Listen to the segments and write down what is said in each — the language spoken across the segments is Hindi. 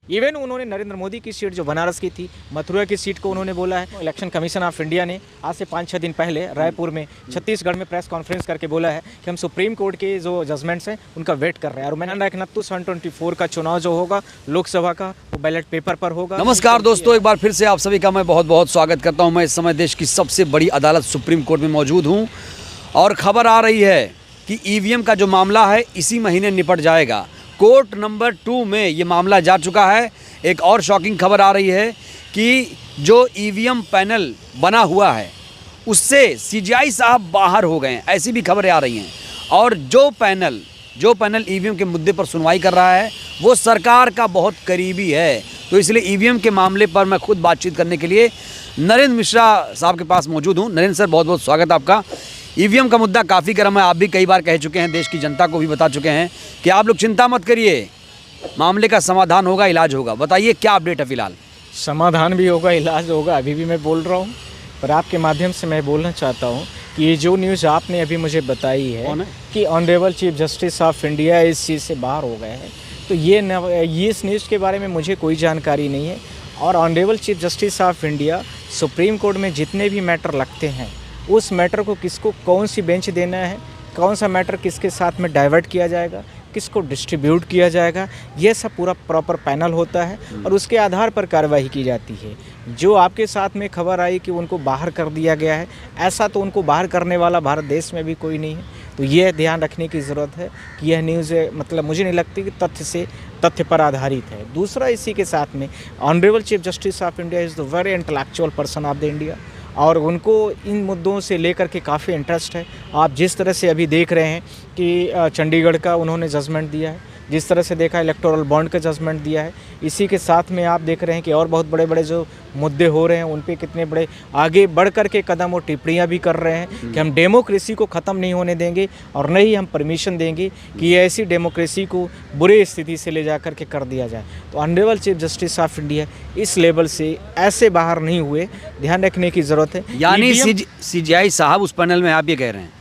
इवन उन्होंने नरेंद्र मोदी की सीट जो बनारस की थी, मथुरा की सीट को उन्होंने बोला है। इलेक्शन कमीशन ऑफ इंडिया ने आज से 5-6 दिन पहले रायपुर में छत्तीसगढ़ में प्रेस कॉन्फ्रेंस करके बोला है कि हम सुप्रीम कोर्ट के जो जजमेंट्स हैं उनका वेट कर रहे हैं। और मैंने रखना तो 124 का चुनाव जो होगा लोकसभा का, वो बैलेट पेपर पर होगा। नमस्कार दोस्तों, एक बार फिर से आप सभी का मैं बहुत बहुत स्वागत करता हूं। मैं इस समय देश की सबसे बड़ी अदालत सुप्रीम कोर्ट में मौजूद हूं और खबर आ रही है कि ईवीएम का जो मामला है इसी महीने निपट जाएगा। कोर्ट नंबर 2 में ये मामला जा चुका है। एक और शॉकिंग खबर आ रही है कि जो ईवीएम पैनल बना हुआ है उससे सीजीआई साहब बाहर हो गए हैं, ऐसी भी खबरें आ रही हैं। और जो पैनल ईवीएम के मुद्दे पर सुनवाई कर रहा है वो सरकार का बहुत करीबी है। तो इसलिए ईवीएम के मामले पर मैं खुद बातचीत करने के लिए नरेंद्र मिश्रा साहब के पास मौजूद हूँ। नरेंद्र सर, बहुत बहुत स्वागत आपका। ईवीएम का मुद्दा काफ़ी गर्म है, आप भी कई बार कह चुके हैं, देश की जनता को भी बता चुके हैं कि आप लोग चिंता मत करिए, मामले का समाधान होगा, इलाज होगा। बताइए क्या अपडेट है फिलहाल? समाधान भी होगा, इलाज होगा, अभी भी मैं बोल रहा हूँ। पर आपके माध्यम से मैं बोलना चाहता हूँ कि ये जो न्यूज़ आपने अभी मुझे बताई है कि honourable chief justice of India इस चीज़ से बाहर हो गए हैं, तो ये इस न्यूज़ के बारे में मुझे कोई जानकारी नहीं है। और honourable chief justice of India supreme court में जितने भी मैटर लगते हैं उस मैटर को किसको कौन सी बेंच देना है, कौन सा मैटर किसके साथ में डाइवर्ट किया जाएगा, किसको डिस्ट्रीब्यूट किया जाएगा, ये सब पूरा प्रॉपर पैनल होता है और उसके आधार पर कार्रवाई की जाती है। जो आपके साथ में खबर आई कि उनको बाहर कर दिया गया है, ऐसा तो उनको बाहर करने वाला भारत देश में भी कोई नहीं है। तो ये ध्यान रखने की ज़रूरत है कि यह न्यूज़ मतलब मुझे नहीं लगती कि तथ्य पर आधारित है। दूसरा, इसी के साथ में honourable chief justice of India is the very intellectual person of the India और उनको इन मुद्दों से लेकर के काफ़ी इंटरेस्ट है। आप जिस तरह से अभी देख रहे हैं कि चंडीगढ़ का उन्होंने जजमेंट दिया है, जिस तरह से देखा इलेक्टोरल बॉन्ड का जजमेंट दिया है, इसी के साथ में आप देख रहे हैं कि और बहुत बड़े बड़े जो मुद्दे हो रहे हैं उन पे कितने बड़े आगे बढ़ कर के कदम और टिप्पणियां भी कर रहे हैं कि हम डेमोक्रेसी को ख़त्म नहीं होने देंगे और न ही हम परमिशन देंगे कि ऐसी डेमोक्रेसी को बुरी स्थिति से ले जा कर के कर दिया जाए। तो honourable chief justice of India इस लेवल से ऐसे बाहर नहीं हुए, ध्यान रखने की ज़रूरत है। यानी सीजीआई साहब उस पैनल में आप ये कह रहे हैं?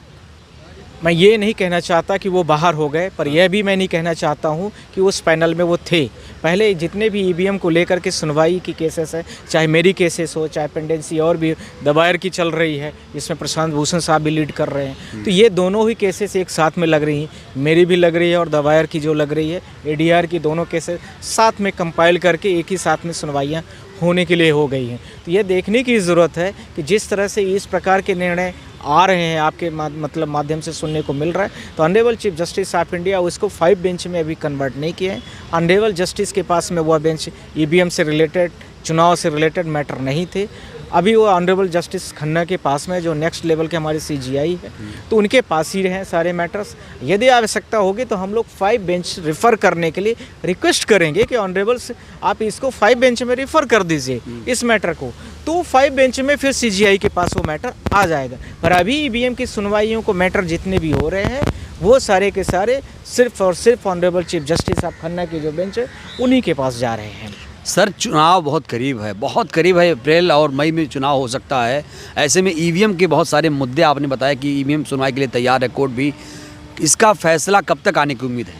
मैं ये नहीं कहना चाहता कि वो बाहर हो गए, पर यह भी मैं नहीं कहना चाहता हूँ कि उस पैनल में वो थे। पहले जितने भी ईवीएम को लेकर के सुनवाई की केसेस है, चाहे मेरी केसेस हो, चाहे पेंडेंसी और भी दबायर की चल रही है, जिसमें प्रशांत भूषण साहब भी लीड कर रहे हैं, तो ये दोनों ही केसेस एक साथ में लग रही हैं। मेरी भी लग रही है और दबायर की जो लग रही है, एडीआर की, दोनों केसेस साथ में कंपाइल करके एक ही साथ में सुनवाइयाँ होने के लिए हो गई हैं। तो ये देखने की ज़रूरत है कि जिस तरह से इस प्रकार के निर्णय आ रहे हैं आपके मतलब माध्यम से सुनने को मिल रहा है, तो honourable chief justice of India उसको 5 बेंच में अभी कन्वर्ट नहीं किए हैं। ऑनरेबल जस्टिस के पास में वह बेंच ईवीएम से रिलेटेड, चुनाव से रिलेटेड मैटर नहीं थे। अभी वो ऑनरेबल जस्टिस खन्ना के पास में जो नेक्स्ट लेवल के हमारे सीजीआई है, तो उनके पास ही हैं सारे मैटर्स। यदि आवश्यकता होगी तो हम लोग 5 बेंच रिफ़र करने के लिए रिक्वेस्ट करेंगे कि ऑनरेबल से आप इसको 5 बेंच में रिफ़र कर दीजिए इस मैटर को, तो 5 बेंच में फिर सीजीआई के पास वो मैटर आ जाएगा। पर अभी ईवीएम की सुनवाइयों को मैटर जितने भी हो रहे हैं वो सारे के सारे सिर्फ और सिर्फ honourable chief justice of Khanna की जो बेंच है उन्हीं के पास जा रहे हैं। सर, चुनाव बहुत करीब है, बहुत करीब है। अप्रैल और मई में चुनाव हो सकता है। ऐसे में ईवीएम के बहुत सारे मुद्दे, आपने बताया कि ईवीएम सुनवाई के लिए तैयार है कोर्ट भी, इसका फैसला कब तक आने की उम्मीद है?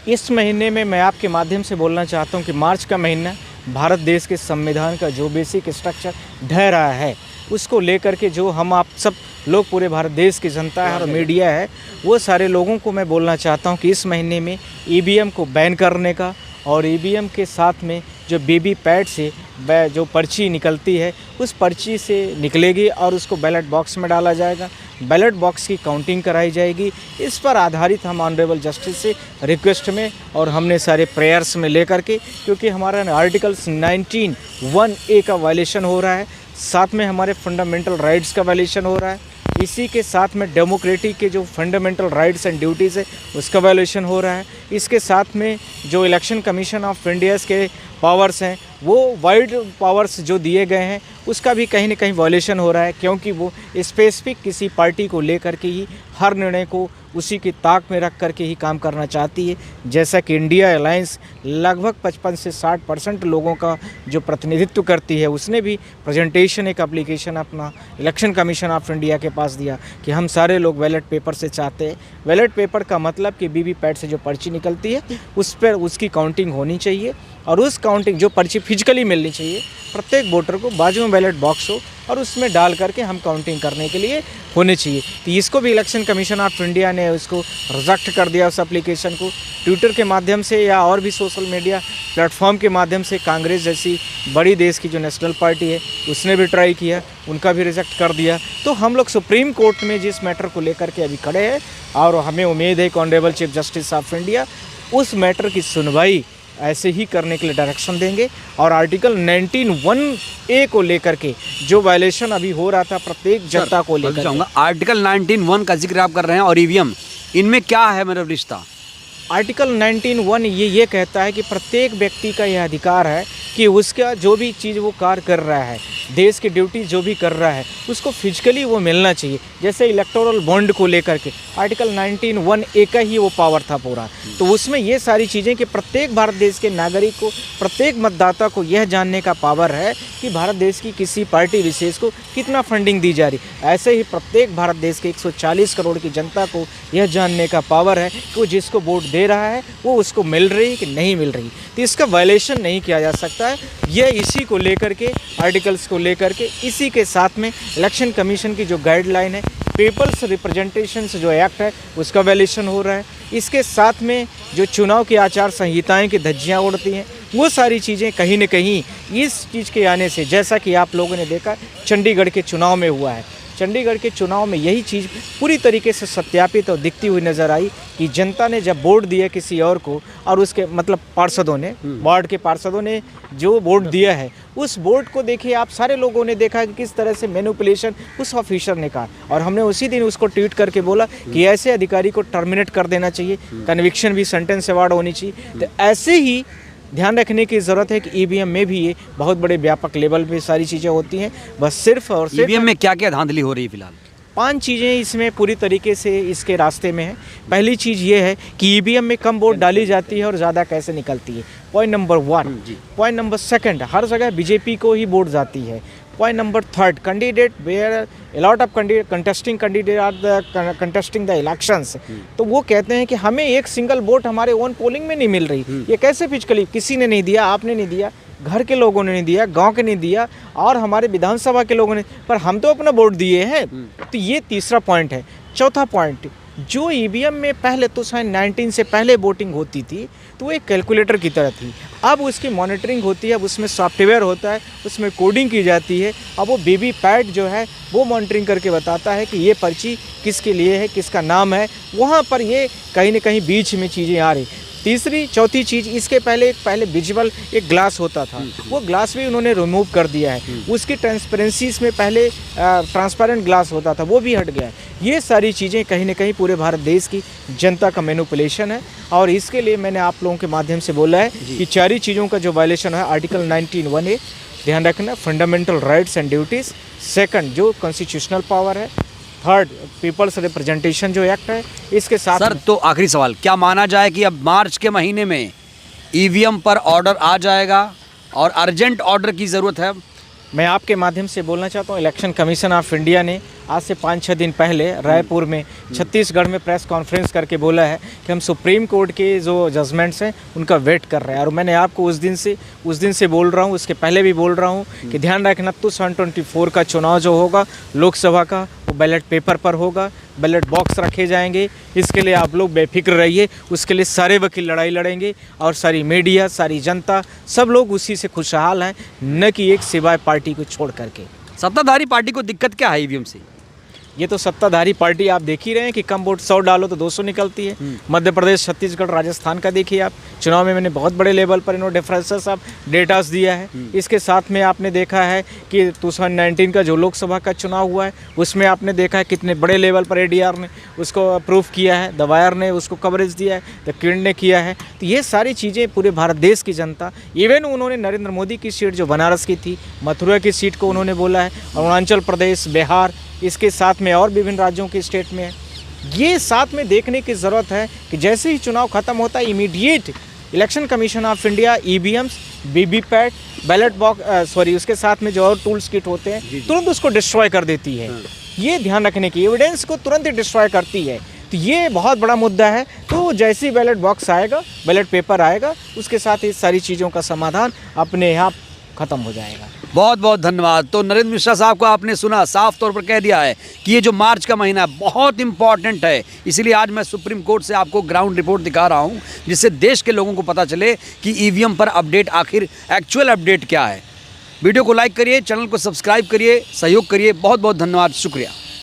इस महीने में मैं आपके माध्यम से बोलना चाहता हूं कि मार्च का महीना भारत देश के संविधान का जो बेसिक स्ट्रक्चर ढह रहा है उसको लेकर के जो हम आप सब लोग, पूरे भारत देश की जनता है और मीडिया है, वो सारे लोगों को मैं बोलना चाहता हूं कि इस महीने में ईवीएम को बैन करने का और ईवीएम के साथ में जो वीवीपैट से जो पर्ची निकलती है उस पर्ची से निकलेगी और उसको बैलेट बॉक्स में डाला जाएगा, बैलेट बॉक्स की काउंटिंग कराई जाएगी। इस पर आधारित हम ऑनरेबल जस्टिस से रिक्वेस्ट में और हमने सारे प्रेयर्स में लेकर के, क्योंकि हमारा आर्टिकल्स 19(1)A का वायलेशन हो रहा है, साथ में हमारे फंडामेंटल राइट्स का वायलेशन हो रहा है, इसी के साथ में डेमोक्रेटिक के जो फंडामेंटल राइट्स एंड ड्यूटीज़ है उसका वायलेशन हो रहा है। इसके साथ में जो इलेक्शन कमीशन ऑफ इंडिया के पावर्स हैं, वो वाइड पावर्स जो दिए गए हैं उसका भी कहीं ना कहीं वायलेशन हो रहा है, क्योंकि वो स्पेसिफिक किसी पार्टी को लेकर के ही हर निर्णय को उसी की ताक में रख करके ही काम करना चाहती है। जैसा कि इंडिया अलायंस लगभग 55 से 60% लोगों का जो प्रतिनिधित्व करती है, उसने भी प्रेजेंटेशन एक एप्लीकेशन अपना इलेक्शन कमीशन ऑफ इंडिया के पास दिया कि हम सारे लोग बैलेट पेपर से चाहते हैं। बैलेट पेपर का मतलब कि वीवीपैट से जो पर्ची निकलती है उस पर उसकी काउंटिंग होनी चाहिए, और उस काउंटिंग जो पर्ची फिजिकली मिलनी चाहिए प्रत्येक वोटर को, बाजू में बैलेट बॉक्स हो और उसमें डाल करके हम काउंटिंग करने के लिए होने चाहिए। तो इसको भी इलेक्शन कमीशन ऑफ इंडिया ने उसको रिजेक्ट कर दिया, उस एप्लीकेशन को। ट्विटर के माध्यम से या और भी सोशल मीडिया प्लेटफॉर्म के माध्यम से कांग्रेस जैसी बड़ी देश की जो नेशनल पार्टी है उसने भी ट्राई किया, उनका भी रिजेक्ट कर दिया। तो हम लोग सुप्रीम कोर्ट में जिस मैटर को लेकर के अभी खड़े हैं, और हमें उम्मीद है कि honourable chief justice of India उस मैटर की सुनवाई ऐसे ही करने के लिए डायरेक्शन देंगे। और आर्टिकल 19(1)(a) को लेकर के जो वायलेशन अभी हो रहा था प्रत्येक जनता को लेकर, आर्टिकल 19(1) का जिक्र आप कर रहे हैं और ईवीएम, इनमें क्या है मेरा रिश्ता? आर्टिकल 19(1) ये कहता है कि प्रत्येक व्यक्ति का यह अधिकार है कि उसका जो भी चीज़ वो कार्य कर रहा है, देश की ड्यूटी जो भी कर रहा है, उसको फिजिकली वो मिलना चाहिए। जैसे इलेक्टोरल बॉन्ड को लेकर के आर्टिकल 19(1)(a) का ही वो पावर था पूरा। तो उसमें ये सारी चीज़ें कि प्रत्येक भारत देश के नागरिक को, प्रत्येक मतदाता को यह जानने का पावर है कि भारत देश की किसी पार्टी विशेष को कितना फंडिंग दी जा रही। ऐसे ही प्रत्येक भारत देश के 140 करोड़ की जनता को यह जानने का पावर है कि वो जिसको वोट दे रहा है वो उसको मिल रही है कि नहीं मिल रही। तो इसका वायलेशन नहीं किया जा सकता है। यह इसी को लेकर के, आर्टिकल्स को लेकर के, इसी के साथ में इलेक्शन कमीशन की जो गाइडलाइन है, पीपल्स रिप्रेजेंटेशन जो एक्ट है उसका वायलेशन हो रहा है। इसके साथ में जो चुनाव की आचार संहिताएं की धज्जियां उड़ती हैं, वो सारी चीज़ें कहीं न कहीं इस चीज़ के आने से, जैसा कि आप लोगों ने देखा चंडीगढ़ के चुनाव में हुआ है, चंडीगढ़ के चुनाव में यही चीज़ पूरी तरीके से सत्यापित और दिखती हुई नज़र आई कि जनता ने जब वोट दिया किसी और को, और उसके मतलब पार्षदों ने, वार्ड के पार्षदों ने जो वोट दिया है, उस वोट को देखिए आप सारे लोगों ने देखा कि किस तरह से मैनिपुलेशन उस ऑफिसर ने कहा। और हमने उसी दिन उसको ट्वीट करके बोला कि ऐसे अधिकारी को टर्मिनेट कर देना चाहिए, कन्विक्शन भी, सेंटेंस अवार्ड होनी चाहिए। तो ऐसे ही ध्यान रखने की ज़रूरत है कि ईवीएम में भी ये बहुत बड़े व्यापक लेवल पे सारी चीज़ें होती हैं। बस सिर्फ और सिर्फ ईवीएम में क्या क्या धांधली हो रही है फिलहाल? 5 चीज़ें इसमें पूरी तरीके से इसके रास्ते में है। पहली चीज़ ये है कि ईवीएम में कम वोट डाली जाती है और ज़्यादा कैसे निकलती है, पॉइंट नंबर 1। पॉइंट नंबर 2, हर जगह बीजेपी को ही वोट जाती है। Point number 3, candidate were a lot of contesting candidate are the contesting the elections, तो वो कहते हैं कि हमें एक सिंगल वोट हमारे ओन पोलिंग में नहीं मिल रही। ये कैसे फिजिकली? किसी ने नहीं दिया, आपने नहीं दिया, घर के लोगों ने नहीं दिया, गांव के नहीं दिया, और हमारे विधानसभा के लोगों ने, पर हम तो अपना वोट दिए हैं। तो ये तीसरा पॉइंट है। चौथा पॉइंट, जो ईवीएम में पहले तो 19 से पहले वोटिंग होती थी तो वो एक कैलकुलेटर की तरह थी। अब उसकी मॉनिटरिंग होती है, अब उसमें सॉफ्टवेयर होता है, उसमें कोडिंग की जाती है। अब वो वीवीपैट जो है वो मॉनिटरिंग करके बताता है कि ये पर्ची किसके लिए है, किसका नाम है। वहाँ पर ये कहीं न कहीं बीच में चीज़ें आ रही। चौथी चीज़, इसके पहले विजुअल एक ग्लास होता था, वो ग्लास भी उन्होंने रिमूव कर दिया है। उसकी ट्रांसपेरेंसी इसमें पहले ट्रांसपेरेंट ग्लास होता था, वो भी हट गया है। ये सारी चीज़ें कहीं न कहीं पूरे भारत देश की जनता का मैनिपुलेशन है, और इसके लिए मैंने आप लोगों के माध्यम से बोला है कि 4 चीज़ों का जो वायलेशन है, आर्टिकल 19(1)(a) ध्यान रखना, फंडामेंटल राइट्स एंड ड्यूटीज़। 2, जो कॉन्स्टिट्यूशनल पावर है। 3, पीपल्स रिप्रेजेंटेशन जो एक्ट है। इसके साथ सर, तो आखिरी सवाल, क्या माना जाए कि अब मार्च के महीने में ईवीएम पर ऑर्डर आ जाएगा और अर्जेंट ऑर्डर की ज़रूरत है? मैं आपके माध्यम से बोलना चाहता हूँ, इलेक्शन कमीशन ऑफ इंडिया ने आज से 5-6 दिन पहले रायपुर में, छत्तीसगढ़ में प्रेस कॉन्फ्रेंस करके बोला है कि हम सुप्रीम कोर्ट के जो जजमेंट्स हैं उनका वेट कर रहे हैं। और मैंने आपको उस दिन से बोल रहा हूँ, उसके पहले भी बोल रहा हूँ कि ध्यान रखना, 2024 का चुनाव जो होगा लोकसभा का, वो बैलेट पेपर पर होगा, बैलेट बॉक्स रखे जाएंगे। इसके लिए आप लोग बेफिक्र रहिए, उसके लिए सारे वकील लड़ाई लड़ेंगे, और सारी मीडिया, सारी जनता, सब लोग उसी से खुशहाल हैं, न कि एक सिवाय पार्टी को छोड़ करके। सत्ताधारी पार्टी को दिक्कत क्या है ईवीएम से? ये तो सत्ताधारी पार्टी आप देख ही रहे हैं कि कम वोट 100 डालो तो 200 निकलती है। मध्य प्रदेश, छत्तीसगढ़, राजस्थान का देखिए आप, चुनाव में मैंने बहुत बड़े लेवल पर इन्होंने डिफरेंसेस ऑफ डेटास दिया है। इसके साथ में आपने देखा है कि 2019 का जो लोकसभा का चुनाव हुआ है उसमें आपने देखा है कितने बड़े लेवल पर एडीआर ने उसको अप्रूव किया है, द वायर ने उसको कवरेज दिया है, द किरण ने किया है। तो ये सारी चीज़ें पूरे भारत देश की जनता, इवन उन्होंने नरेंद्र मोदी की सीट जो बनारस की थी, मथुरा की सीट को उन्होंने बोला है, अरुणाचल प्रदेश, बिहार, इसके साथ में और विभिन्न राज्यों के स्टेट में है। ये साथ में देखने की ज़रूरत है कि जैसे ही चुनाव ख़त्म होता है immediate election commission of India EVMs, VVPAT, ballot box उसके साथ में जो और टूल्स किट होते हैं तुरंत उसको डिस्ट्रॉय कर देती है। ये ध्यान रखने की, एविडेंस को तुरंत ही डिस्ट्रॉय करती है। तो ये बहुत बड़ा मुद्दा है। तो जैसे ही बैलेट बॉक्स आएगा, बैलेट पेपर आएगा, उसके साथ ही सारी चीज़ों का समाधान अपने आप ख़त्म हो जाएगा। बहुत बहुत धन्यवाद। तो नरेंद्र मिश्रा साहब को आपने सुना, साफ तौर पर कह दिया है कि ये जो मार्च का महीना बहुत इंपॉर्टेंट है। इसीलिए आज मैं सुप्रीम कोर्ट से आपको ग्राउंड रिपोर्ट दिखा रहा हूँ, जिससे देश के लोगों को पता चले कि ईवीएम पर अपडेट आखिर एक्चुअल अपडेट क्या है। वीडियो को लाइक करिए, चैनल को सब्सक्राइब करिए, सहयोग करिए। बहुत बहुत धन्यवाद, शुक्रिया।